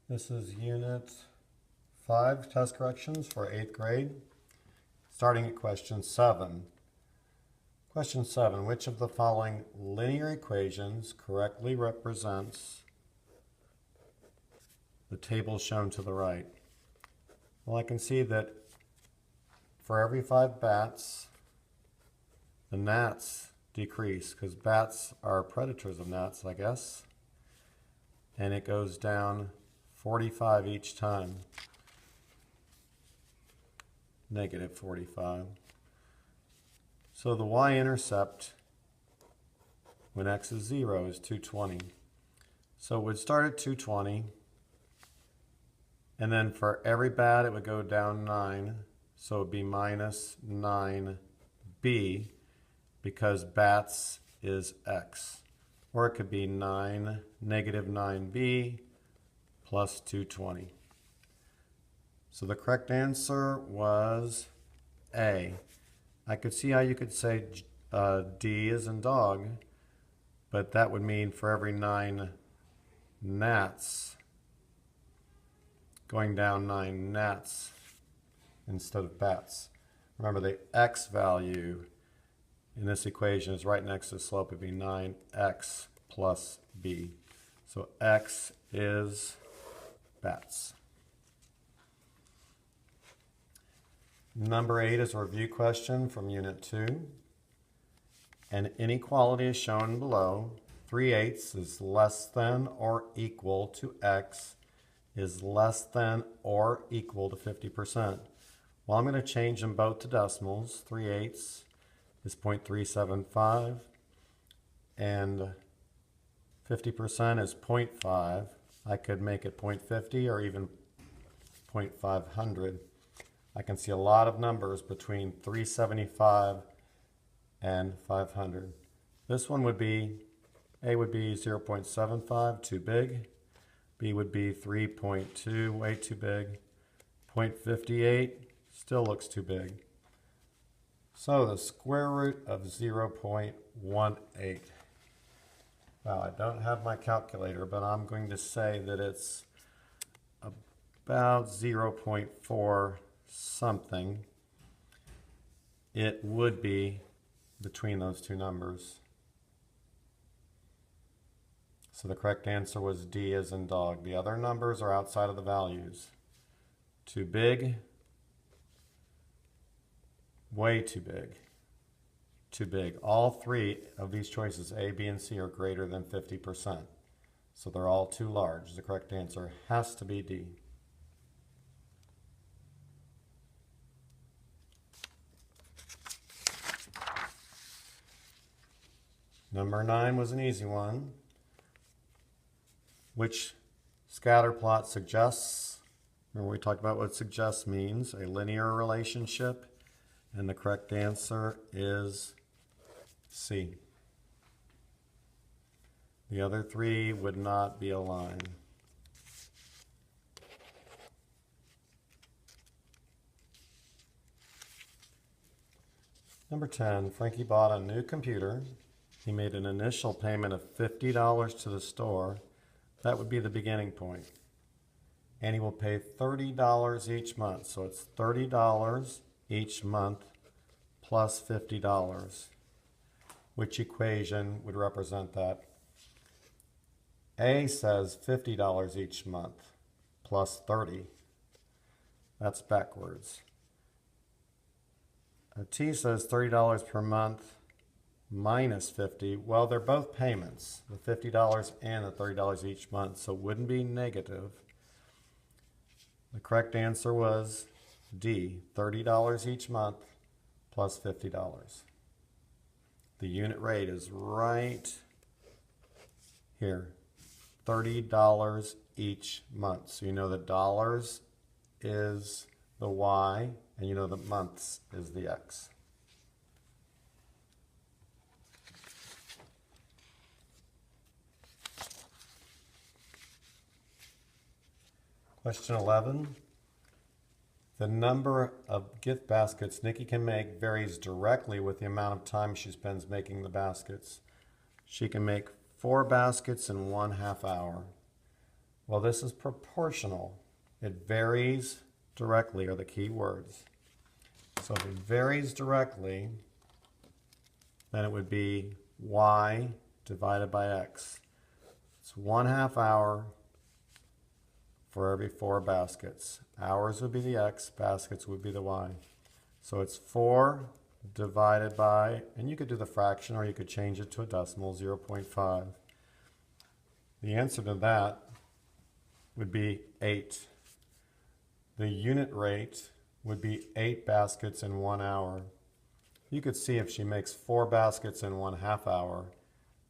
This is Unit 5, Test Corrections for 8th grade, starting at question 7. Question 7, which of the following linear equations correctly represents the table shown to the right? Well, I can see that for every 5 bats, the gnats decrease, because bats are predators of gnats, I guess, and it goes down 45 each time. Negative 45. So the y-intercept when x is 0 is 220. So it would start at 220, and then for every bat it would go down 9, so it would be minus 9b, because bats is x. Or it could be negative 9b plus 220. So the correct answer was A. I could see how you could say D is in dog, but that would mean for every 9 gnats, going down 9 gnats instead of bats. Remember, the x value in this equation is right next to the slope. It would be 9x plus b. So x is bats. Number 8 is a review question from Unit 2. An inequality is shown below. 3/8 is less than or equal to x is less than or equal to 50%. Well, I'm going to change them both to decimals. 3/8 is 0.375 and 50% is 0.5. I could make it 0.50 or even 0.500. I can see a lot of numbers between 375 and 500. This one would be, A would be 0.75, too big. B would be 3.2, way too big. 0.58 still looks too big. So the square root of 0.18. Well, I don't have my calculator, but I'm going to say that it's about 0.4 something. It would be between those two numbers. So the correct answer was D as in dog. The other numbers are outside of the values. Too big, way too big, too big. All three of these choices, A, B, and C, are greater than 50%. So they're all too large. The correct answer has to be D. Number 9 was an easy one. Which scatter plot suggests, remember we talked about what suggests means, a linear relationship, and the correct answer is C. The other three would not be a line. Number 10, Frankie bought a new computer. He made an initial payment of $50 to the store. That would be the beginning point. And he will pay $30 each month. So it's $30 each month plus $50. Which equation would represent that? A says $50 each month plus 30. That's backwards. T says $30 per month minus 50. Well, they're both payments, the $50 and the $30 each month, so it wouldn't be negative. The correct answer was D, $30 each month plus $50. The unit rate is right here, $30 each month. So you know that dollars is the Y, and you know that months is the X. Question 11. The number of gift baskets Nikki can make varies directly with the amount of time she spends making the baskets. She can make 4 baskets in 1/2 hour. Well, this is proportional. It varies directly are the key words. So if it varies directly, then it would be y divided by x. It's 1/2 hour for every 4 baskets. Hours would be the x, baskets would be the y. So it's 4 divided by, and you could do the fraction or you could change it to a decimal, 0.5. The answer to that would be 8. The unit rate would be 8 baskets in 1 hour. You could see if she makes 4 baskets in 1/2 hour,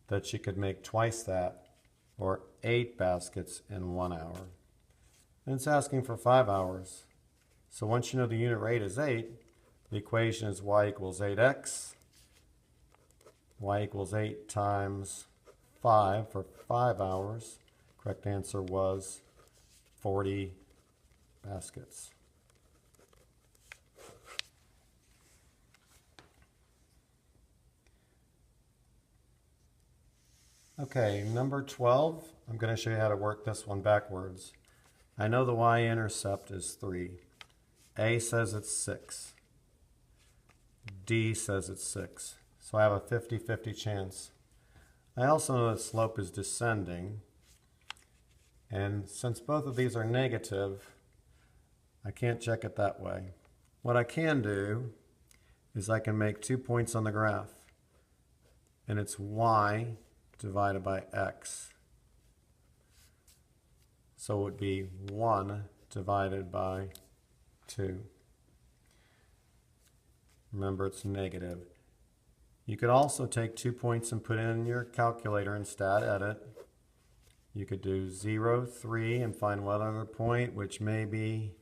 that she could make twice that, or 8 baskets in 1 hour. And it's asking for 5 hours. So once you know the unit rate is 8, the equation is y equals 8x. Y equals 8 times 5 for 5 hours. Correct answer was 40 baskets. Okay, number 12, I'm going to show you how to work this one backwards. I know the y-intercept is 3. A says it's 6. D says it's 6. So I have a 50-50 chance. I also know the slope is descending. And since both of these are negative, I can't check it that way. What I can do is I can make 2 points on the graph. And it's y divided by x. So it would be 1 divided by 2. Remember, it's negative. You could also take 2 points and put it in your calculator and stat edit. You could do 0, 3 and find one other point, which may be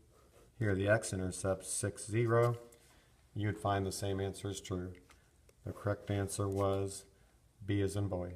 here, the x-intercept, 6, 0. You would find the same answer is true. The correct answer was B as in boy.